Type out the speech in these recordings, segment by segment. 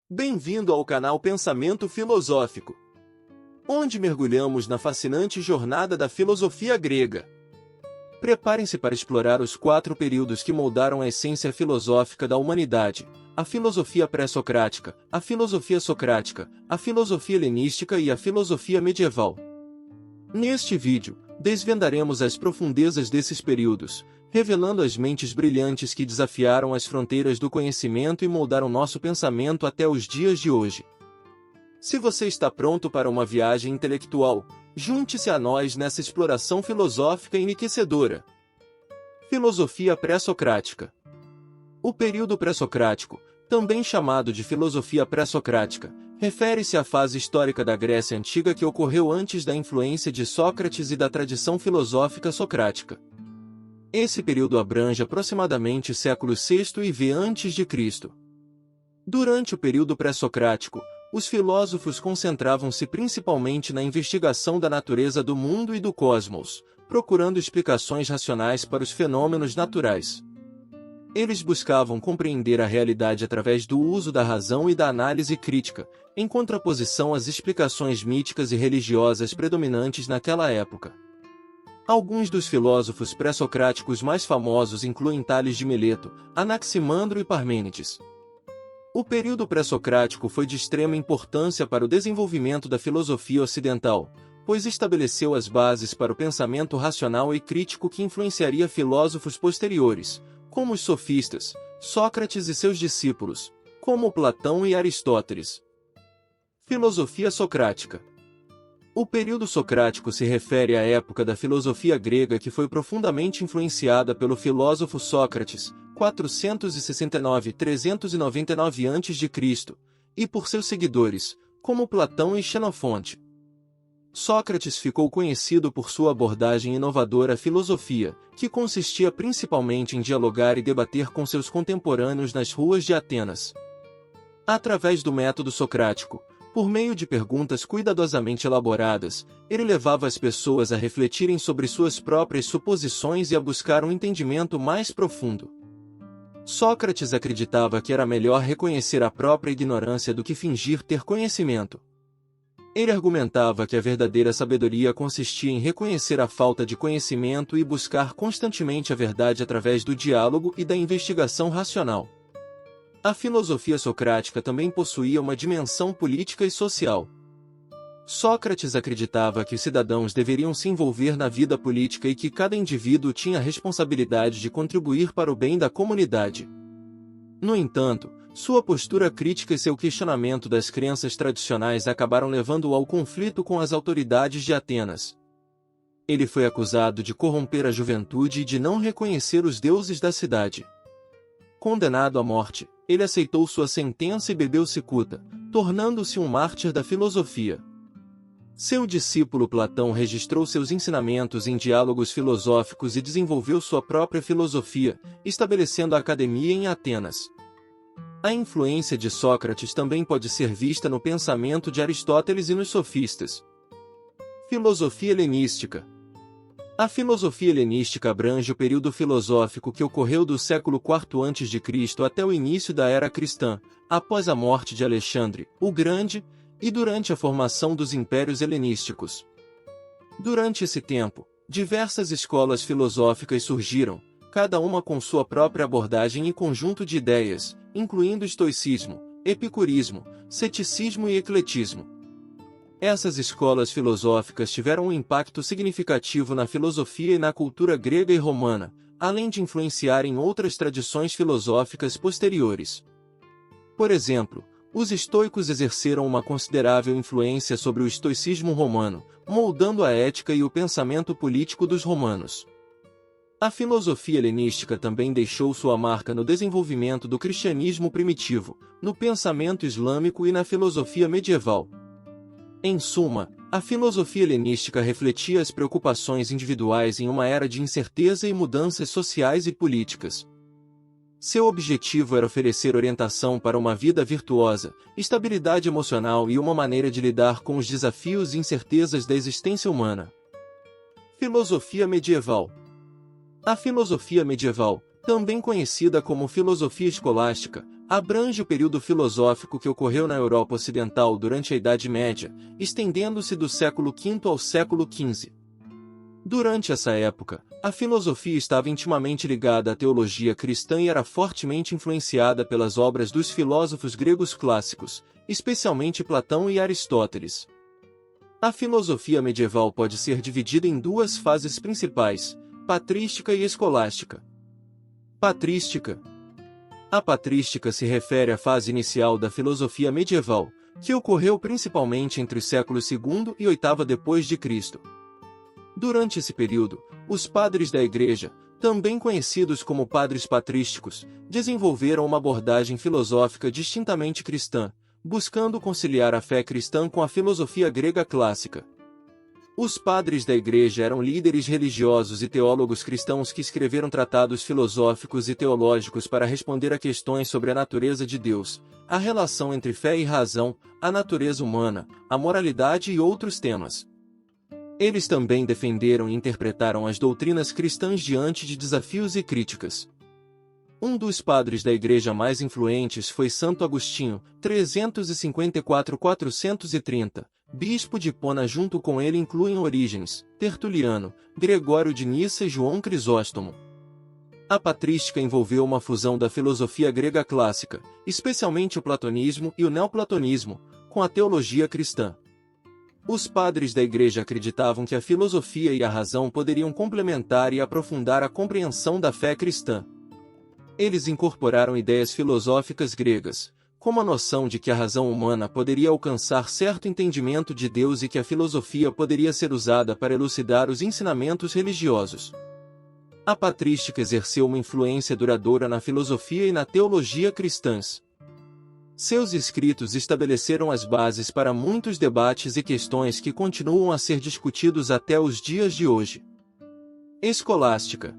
Bem-vindo ao canal Pensamento Filosófico, onde mergulhamos na fascinante jornada da filosofia grega. Preparem-se para explorar os 4 períodos que moldaram a essência filosófica da humanidade: a filosofia pré-socrática, a filosofia socrática, a filosofia helenística e a filosofia medieval. Neste vídeo, desvendaremos as profundezas desses períodos, revelando as mentes brilhantes que desafiaram as fronteiras do conhecimento e moldaram nosso pensamento até os dias de hoje. Se você está pronto para uma viagem intelectual, junte-se a nós nessa exploração filosófica enriquecedora. Filosofia pré-socrática. O período pré-socrático, também chamado de filosofia pré-socrática, refere-se à fase histórica da Grécia Antiga que ocorreu antes da influência de Sócrates e da tradição filosófica socrática. Esse período abrange aproximadamente séculos VI e V a.C. Durante o período pré-socrático, os filósofos concentravam-se principalmente na investigação da natureza do mundo e do cosmos, procurando explicações racionais para os fenômenos naturais. Eles buscavam compreender a realidade através do uso da razão e da análise crítica, em contraposição às explicações míticas e religiosas predominantes naquela época. Alguns dos filósofos pré-socráticos mais famosos incluem Tales de Mileto, Anaximandro e Parmênides. O período pré-socrático foi de extrema importância para o desenvolvimento da filosofia ocidental, pois estabeleceu as bases para o pensamento racional e crítico que influenciaria filósofos posteriores, como os sofistas, Sócrates e seus discípulos, como Platão e Aristóteles. Filosofia socrática. O período socrático se refere à época da filosofia grega que foi profundamente influenciada pelo filósofo Sócrates, 469–399 a.C., e por seus seguidores, como Platão e Xenofonte. Sócrates ficou conhecido por sua abordagem inovadora à filosofia, que consistia principalmente em dialogar e debater com seus contemporâneos nas ruas de Atenas. Através do método socrático, por meio de perguntas cuidadosamente elaboradas, ele levava as pessoas a refletirem sobre suas próprias suposições e a buscar um entendimento mais profundo. Sócrates acreditava que era melhor reconhecer a própria ignorância do que fingir ter conhecimento. Ele argumentava que a verdadeira sabedoria consistia em reconhecer a falta de conhecimento e buscar constantemente a verdade através do diálogo e da investigação racional. A filosofia socrática também possuía uma dimensão política e social. Sócrates acreditava que os cidadãos deveriam se envolver na vida política e que cada indivíduo tinha a responsabilidade de contribuir para o bem da comunidade. No entanto, sua postura crítica e seu questionamento das crenças tradicionais acabaram levando-o ao conflito com as autoridades de Atenas. Ele foi acusado de corromper a juventude e de não reconhecer os deuses da cidade. Condenado à morte, ele aceitou sua sentença e bebeu cicuta, tornando-se um mártir da filosofia. Seu discípulo Platão registrou seus ensinamentos em diálogos filosóficos e desenvolveu sua própria filosofia, estabelecendo a academia em Atenas. A influência de Sócrates também pode ser vista no pensamento de Aristóteles e nos sofistas. Filosofia helenística. A filosofia helenística abrange o período filosófico que ocorreu do século IV a.C. até o início da era cristã, após a morte de Alexandre, o Grande, e durante a formação dos impérios helenísticos. Durante esse tempo, diversas escolas filosóficas surgiram, cada uma com sua própria abordagem e conjunto de ideias, incluindo estoicismo, epicurismo, ceticismo e ecletismo. Essas escolas filosóficas tiveram um impacto significativo na filosofia e na cultura grega e romana, além de influenciarem outras tradições filosóficas posteriores. Por exemplo, os estoicos exerceram uma considerável influência sobre o estoicismo romano, moldando a ética e o pensamento político dos romanos. A filosofia helenística também deixou sua marca no desenvolvimento do cristianismo primitivo, no pensamento islâmico e na filosofia medieval. Em suma, a filosofia helenística refletia as preocupações individuais em uma era de incerteza e mudanças sociais e políticas. Seu objetivo era oferecer orientação para uma vida virtuosa, estabilidade emocional e uma maneira de lidar com os desafios e incertezas da existência humana. Filosofia medieval. A filosofia medieval, também conhecida como filosofia escolástica, abrange o período filosófico que ocorreu na Europa Ocidental durante a Idade Média, estendendo-se do século V ao século XV. Durante essa época, a filosofia estava intimamente ligada à teologia cristã e era fortemente influenciada pelas obras dos filósofos gregos clássicos, especialmente Platão e Aristóteles. A filosofia medieval pode ser dividida em duas fases principais, patrística e escolástica. Patrística. A patrística se refere à fase inicial da filosofia medieval, que ocorreu principalmente entre os séculos II e VIII depois de Cristo. Durante esse período, os padres da Igreja, também conhecidos como padres patrísticos, desenvolveram uma abordagem filosófica distintamente cristã, buscando conciliar a fé cristã com a filosofia grega clássica. Os padres da Igreja eram líderes religiosos e teólogos cristãos que escreveram tratados filosóficos e teológicos para responder a questões sobre a natureza de Deus, a relação entre fé e razão, a natureza humana, a moralidade e outros temas. Eles também defenderam e interpretaram as doutrinas cristãs diante de desafios e críticas. Um dos padres da Igreja mais influentes foi Santo Agostinho, 354-430, bispo de Hipona. Junto com ele incluem Orígenes, Tertuliano, Gregório de Nissa e João Crisóstomo. A patrística envolveu uma fusão da filosofia grega clássica, especialmente o platonismo e o neoplatonismo, com a teologia cristã. Os padres da Igreja acreditavam que a filosofia e a razão poderiam complementar e aprofundar a compreensão da fé cristã. Eles incorporaram ideias filosóficas gregas, como a noção de que a razão humana poderia alcançar certo entendimento de Deus e que a filosofia poderia ser usada para elucidar os ensinamentos religiosos. A patrística exerceu uma influência duradoura na filosofia e na teologia cristãs. Seus escritos estabeleceram as bases para muitos debates e questões que continuam a ser discutidos até os dias de hoje. Escolástica.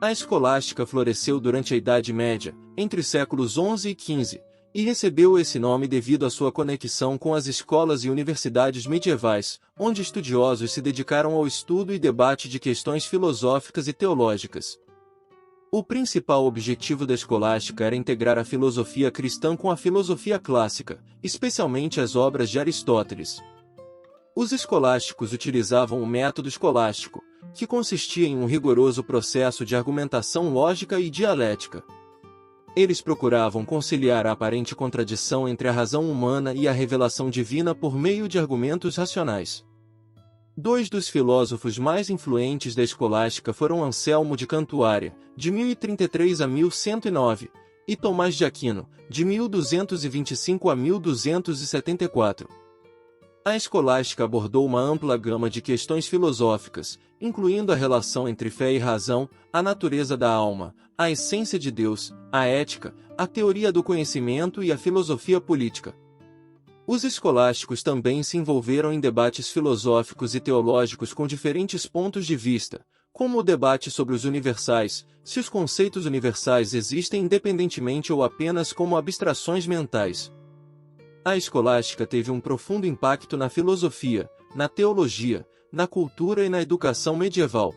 A escolástica floresceu durante a Idade Média, entre os séculos XI e XV, e recebeu esse nome devido à sua conexão com as escolas e universidades medievais, onde estudiosos se dedicaram ao estudo e debate de questões filosóficas e teológicas. O principal objetivo da escolástica era integrar a filosofia cristã com a filosofia clássica, especialmente as obras de Aristóteles. Os escolásticos utilizavam o método escolástico, que consistia em um rigoroso processo de argumentação lógica e dialética. Eles procuravam conciliar a aparente contradição entre a razão humana e a revelação divina por meio de argumentos racionais. Dois dos filósofos mais influentes da escolástica foram Anselmo de Cantuária, de 1033 a 1109, e Tomás de Aquino, de 1225 a 1274. A escolástica abordou uma ampla gama de questões filosóficas, incluindo a relação entre fé e razão, a natureza da alma, a essência de Deus, a ética, a teoria do conhecimento e a filosofia política. Os escolásticos também se envolveram em debates filosóficos e teológicos com diferentes pontos de vista, como o debate sobre os universais, se os conceitos universais existem independentemente ou apenas como abstrações mentais. A escolástica teve um profundo impacto na filosofia, na teologia, na cultura e na educação medieval.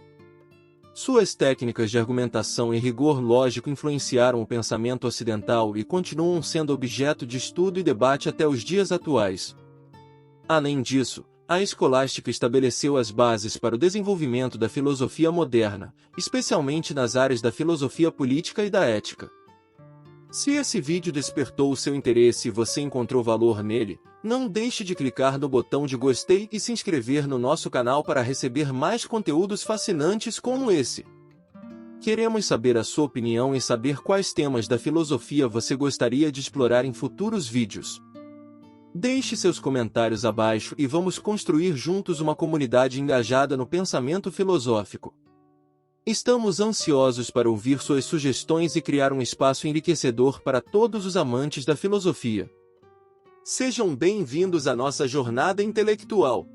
Suas técnicas de argumentação e rigor lógico influenciaram o pensamento ocidental e continuam sendo objeto de estudo e debate até os dias atuais. Além disso, a escolástica estabeleceu as bases para o desenvolvimento da filosofia moderna, especialmente nas áreas da filosofia política e da ética. Se esse vídeo despertou o seu interesse e você encontrou valor nele, não deixe de clicar no botão de gostei e se inscrever no nosso canal para receber mais conteúdos fascinantes como esse. Queremos saber a sua opinião e saber quais temas da filosofia você gostaria de explorar em futuros vídeos. Deixe seus comentários abaixo e vamos construir juntos uma comunidade engajada no pensamento filosófico. Estamos ansiosos para ouvir suas sugestões e criar um espaço enriquecedor para todos os amantes da filosofia. Sejam bem-vindos à nossa jornada intelectual.